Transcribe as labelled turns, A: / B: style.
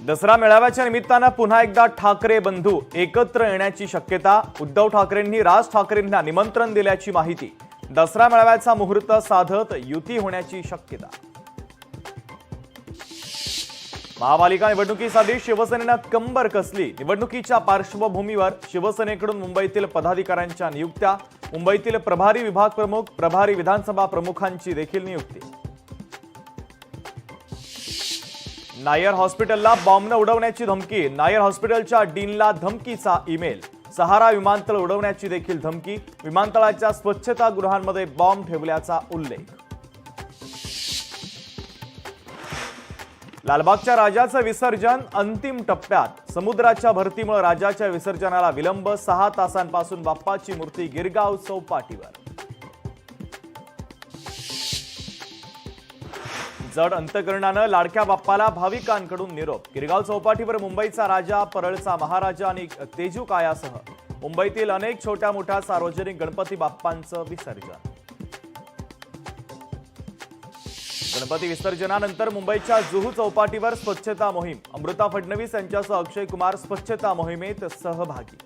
A: दसरा मेळाव्याच्या निमित्तानं पुन्हा एकदा ठाकरे बंधू एकत्र येण्याची शक्यता। उद्धव ठाकरेंनी राज ठाकरेंना निमंत्रण दिल्याची माहिती। दसरा मेळाव्याचा मुहूर्त साधत युती होण्याची शक्यता। महापालिका निवडणुकीसाठी शिवसेनेनं कंबर कसली। निवडणुकीच्या पार्श्वभूमीवर शिवसेनेकडून मुंबईतील पदाधिकाऱ्यांच्या नियुक्त्या। मुंबईतील प्रभारी विभाग प्रमुख, प्रभारी विधानसभा प्रमुखांची देखील नियुक्ती। नायर हॉस्पिटलला बॉम्बनं उडवण्याची धमकी। नायर हॉस्पिटलच्या डीनला धमकीचा ईमेल। सहारा विमानतळ उडवण्याची देखील धमकी। विमानतळाच्या स्वच्छतागृहांमध्ये बॉम्ब ठेवल्याचा उल्लेख। लालबागच्या राजाचं विसर्जन अंतिम टप्प्यात। समुद्राच्या भरतीमुळे राजाच्या विसर्जनाला विलंब। 6 तासांपासून बाप्पाची मूर्ती गिरगाव चौपाटीवर। जड अंतकरणानं लाडक्या बाप्पाला भाविकांकडून निरोप। गिरगाव चौपाटीवर मुंबईचा राजा, परळचा महाराजा आणि तेजू कायासह मुंबईतील अनेक छोट्या मोठ्या सार्वजनिक गणपती बाप्पांचं विसर्जन। गणपती विसर्जनानंतर मुंबईच्या जुहू चौपाटीवर स्वच्छता मोहीम। अमृता फडणवीस यांच्यासह अक्षय कुमार स्वच्छता मोहिमेत सहभागी।